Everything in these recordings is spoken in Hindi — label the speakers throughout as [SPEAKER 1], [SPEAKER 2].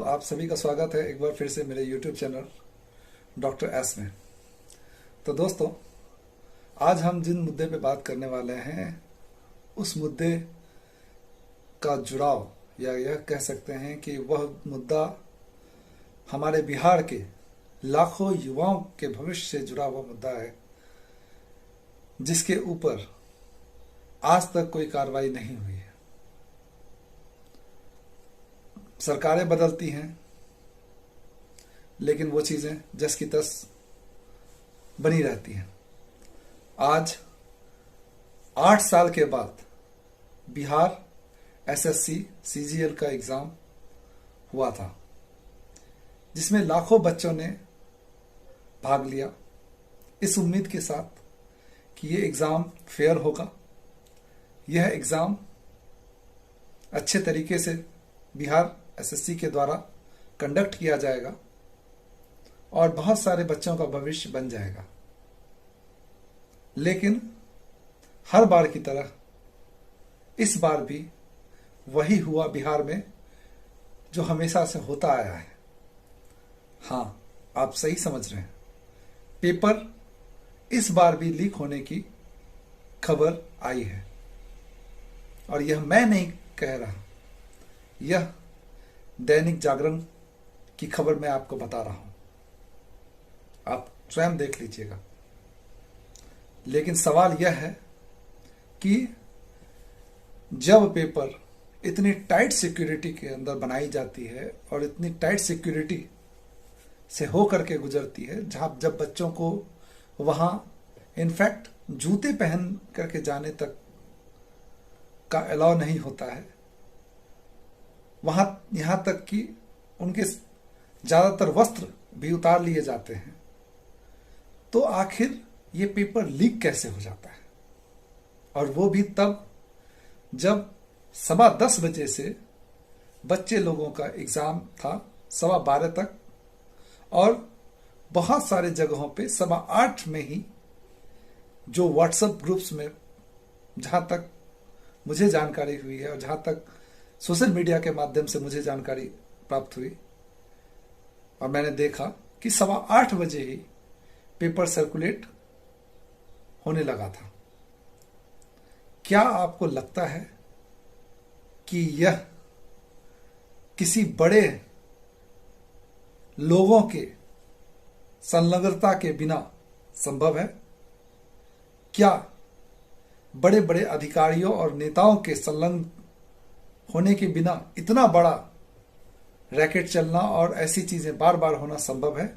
[SPEAKER 1] आप सभी का स्वागत है एक बार फिर से मेरे YouTube चैनल डॉक्टर एस में। तो दोस्तों, आज हम जिन मुद्दे पे बात करने वाले हैं उस मुद्दे का जुड़ाव या यह कह सकते हैं कि वह मुद्दा हमारे बिहार के लाखों युवाओं के भविष्य से जुड़ा हुआ मुद्दा है, जिसके ऊपर आज तक कोई कार्रवाई नहीं हुई है। सरकारें बदलती हैं, लेकिन वो चीज़ें जस की तस बनी रहती हैं। आज 8 साल के बाद बिहार एसएससी सीजीएल का एग्ज़ाम हुआ था, जिसमें लाखों बच्चों ने भाग लिया इस उम्मीद के साथ कि ये एग्ज़ाम फेयर होगा, यह एग्ज़ाम अच्छे तरीके से बिहार एसएससी के द्वारा कंडक्ट किया जाएगा और बहुत सारे बच्चों का भविष्य बन जाएगा। लेकिन हर बार की तरह इस बार भी वही हुआ बिहार में जो हमेशा से होता आया है। हाँ, आप सही समझ रहे हैं, पेपर इस बार भी लीक होने की खबर आई है। और यह मैं नहीं कह रहा, यह दैनिक जागरण की खबर मैं आपको बता रहा हूं, आप स्वयं देख लीजिएगा। लेकिन सवाल यह है कि जब पेपर इतनी टाइट सिक्योरिटी के अंदर बनाई जाती है और इतनी टाइट सिक्योरिटी से हो करके गुजरती है, जब बच्चों को वहां इनफैक्ट जूते पहन करके जाने तक का अलाउ नहीं होता है, वहां यहां तक कि उनके ज्यादातर वस्त्र भी उतार लिए जाते हैं, तो आखिर ये पेपर लीक कैसे हो जाता है? और वो भी तब जब 10:15 बजे से बच्चे लोगों का एग्जाम था 12:15 तक, और बहुत सारे जगहों पे 8:15 में ही जो व्हाट्सएप ग्रुप्स में, जहां तक मुझे जानकारी हुई है और जहां तक सोशल मीडिया के माध्यम से मुझे जानकारी प्राप्त हुई और मैंने देखा कि 8:15 बजे ही पेपर सर्कुलेट होने लगा था। क्या आपको लगता है कि यह किसी बड़े लोगों के संलग्नता के बिना संभव है? क्या बड़े बड़े अधिकारियों और नेताओं के संलग्न होने के बिना इतना बड़ा रैकेट चलना और ऐसी चीजें बार बार होना संभव है?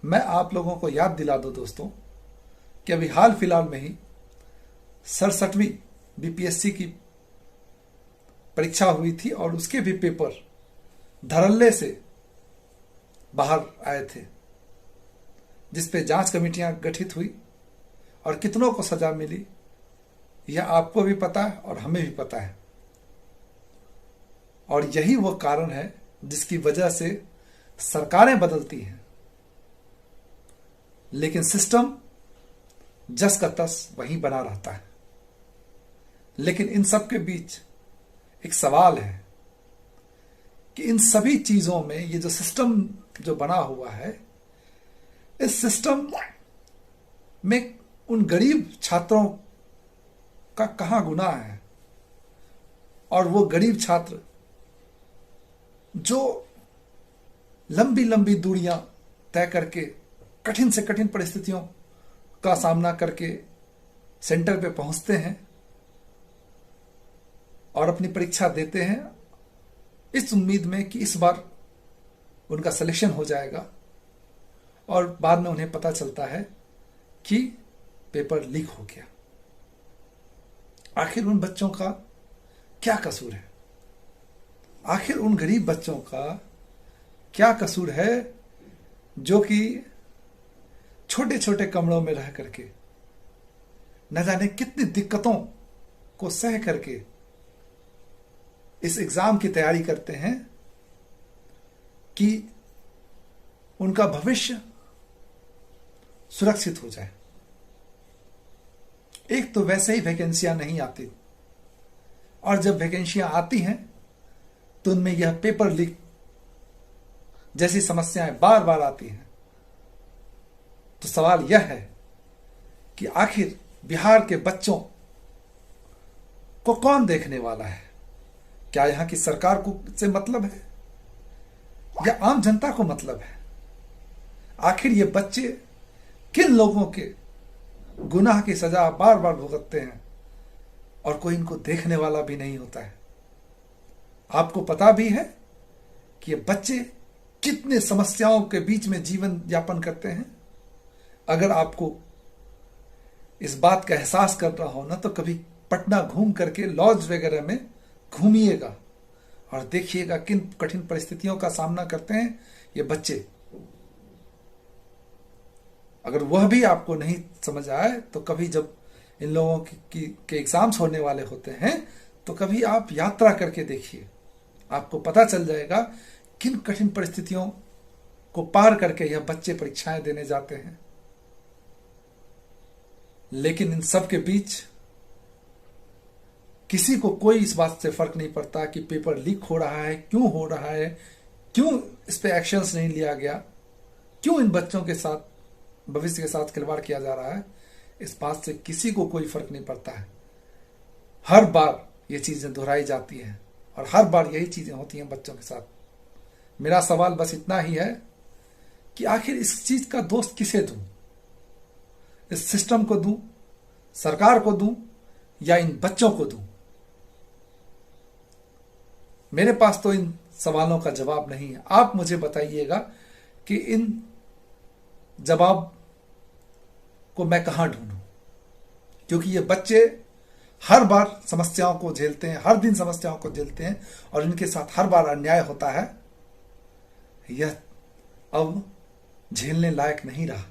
[SPEAKER 1] मैं आप लोगों को याद दिला दूं दोस्तों कि अभी हाल फिलहाल में ही 67वीं बीपीएससी की परीक्षा हुई थी और उसके भी पेपर धड़ल्ले से बाहर आए थे, जिसपे जांच कमेटियां गठित हुई और कितनों को सजा मिली, यह आपको भी पता है और हमें भी पता है। और यही वो कारण है जिसकी वजह से सरकारें बदलती हैं, लेकिन सिस्टम जस का तस वही बना रहता है। लेकिन इन सब के बीच एक सवाल है कि इन सभी चीजों में ये जो सिस्टम जो बना हुआ है, इस सिस्टम में उन गरीब छात्रों का कहां गुनाह है? और वो गरीब छात्र जो लंबी लंबी दूरियां तय करके कठिन से कठिन परिस्थितियों का सामना करके सेंटर पे पहुंचते हैं और अपनी परीक्षा देते हैं इस उम्मीद में कि इस बार उनका सिलेक्शन हो जाएगा, और बाद में उन्हें पता चलता है कि पेपर लीक हो गया। आखिर उन बच्चों का क्या कसूर है? आखिर उन गरीब बच्चों का क्या कसूर है जो कि छोटे छोटे कमरों में रह करके न जाने कितनी दिक्कतों को सह करके इस एग्जाम की तैयारी करते हैं कि उनका भविष्य सुरक्षित हो जाए। एक तो वैसे ही वैकेंसियां नहीं आती, और जब वैकेंसियां आती हैं तो उनमें यह पेपर लीक जैसी समस्याएं बार बार आती हैं, तो सवाल यह है कि आखिर बिहार के बच्चों को कौन देखने वाला है? क्या यहां की सरकार को से मतलब है या आम जनता को मतलब है? आखिर ये बच्चे किन लोगों के गुनाह की सजा बार बार भुगतते हैं और कोई इनको देखने वाला भी नहीं होता है? आपको पता भी है कि ये बच्चे कितने समस्याओं के बीच में जीवन यापन करते हैं? अगर आपको इस बात का एहसास करना हो ना, तो कभी पटना घूम करके लॉज वगैरह में घूमिएगा और देखिएगा किन कठिन परिस्थितियों का सामना करते हैं ये बच्चे। अगर वह भी आपको नहीं समझ आए तो कभी जब इन लोगों के एग्जाम्स होने वाले होते हैं तो कभी आप यात्रा करके देखिए, आपको पता चल जाएगा किन कठिन परिस्थितियों को पार करके यह बच्चे परीक्षाएं देने जाते हैं। लेकिन इन सब के बीच किसी को कोई इस बात से फर्क नहीं पड़ता कि पेपर लीक हो रहा है, क्यों हो रहा है, क्यों इस पे एक्शंस नहीं लिया गया, क्यों इन बच्चों के साथ भविष्य के साथ खिलवाड़ किया जा रहा है। इस बात से किसी को कोई फर्क नहीं पड़ता है। हर बार ये चीजें दोहराई जाती हैं और हर बार यही चीजें होती हैं बच्चों के साथ। मेरा सवाल बस इतना ही है कि आखिर इस चीज का दोष किसे दूं? इस सिस्टम को दूं, सरकार को दूं, या इन बच्चों को दूं? मेरे पास तो इन सवालों का जवाब नहीं है। आप मुझे बताइएगा कि इन जवाब को मैं कहां ढूंढूं, क्योंकि ये बच्चे हर बार समस्याओं को झेलते हैं, हर दिन समस्याओं को झेलते हैं और इनके साथ हर बार अन्याय होता है। यह अब झेलने लायक नहीं रहा।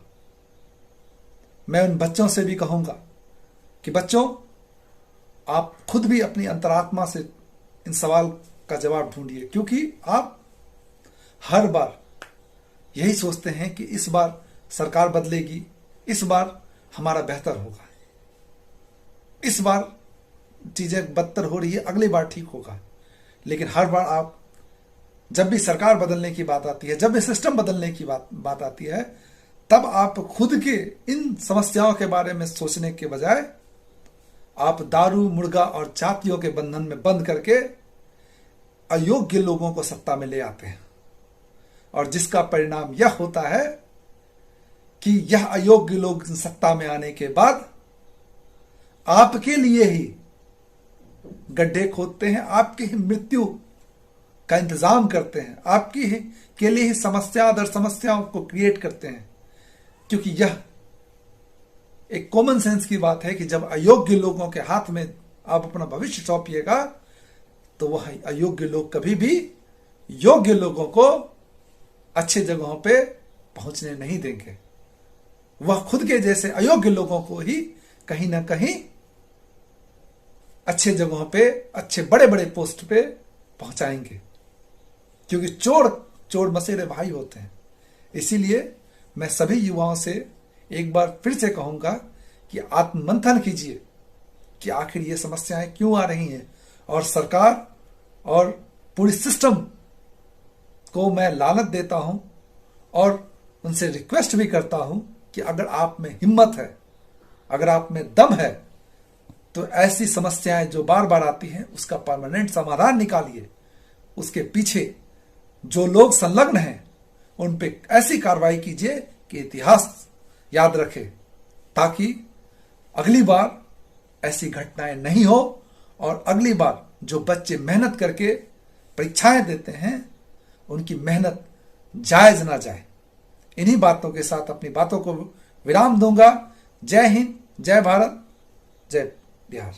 [SPEAKER 1] मैं उन बच्चों से भी कहूंगा कि बच्चों, आप खुद भी अपनी अंतरात्मा से इन सवाल का जवाब ढूंढिए, क्योंकि आप हर बार यही सोचते हैं कि इस बार सरकार बदलेगी, इस बार हमारा बेहतर होगा, इस बार चीजें बदतर हो रही है, अगली बार ठीक होगा। लेकिन हर बार आप जब भी सरकार बदलने की बात आती है, जब भी सिस्टम बदलने की बात आती है, तब आप खुद के इन समस्याओं के बारे में सोचने के बजाय आप दारू, मुर्गा और जातियों के बंधन में बंद करके अयोग्य लोगों को सत्ता में ले आते हैं। और जिसका परिणाम यह होता है कि यह अयोग्य लोग सत्ता में आने के बाद आपके लिए ही गड्ढे खोदते हैं, आपकी ही मृत्यु का इंतजाम करते हैं, आपकी ही के लिए ही समस्या दर समस्याओं को क्रिएट करते हैं। क्योंकि यह एक कॉमन सेंस की बात है कि जब अयोग्य लोगों के हाथ में आप अपना भविष्य सौंपिएगा तो वह अयोग्य लोग कभी भी योग्य लोगों को अच्छे जगहों पे पहुंचने नहीं देंगे। वह खुद के जैसे अयोग्य लोगों को ही कहीं ना कहीं अच्छे जगहों पे, अच्छे बड़े बड़े पोस्ट पे पहुंचाएंगे, क्योंकि चोर चोर मसेरे भाई होते हैं। इसीलिए मैं सभी युवाओं से एक बार फिर से कहूंगा कि आत्ममंथन कीजिए कि आखिर ये समस्याएं क्यों आ रही हैं, और सरकार और पूरी सिस्टम को मैं लानत देता हूं और उनसे रिक्वेस्ट भी करता हूं कि अगर आप में हिम्मत है, अगर आप में दम है, तो ऐसी समस्याएं जो बार बार आती हैं उसका परमानेंट समाधान निकालिए। उसके पीछे जो लोग संलग्न हैं उन पे ऐसी कार्रवाई कीजिए कि इतिहास याद रखे, ताकि अगली बार ऐसी घटनाएं नहीं हो और अगली बार जो बच्चे मेहनत करके परीक्षाएं देते हैं उनकी मेहनत जायज ना जाए। इन्हीं बातों के साथ अपनी बातों को विराम दूंगा। जय हिंद, जय भारत, जय बिहार।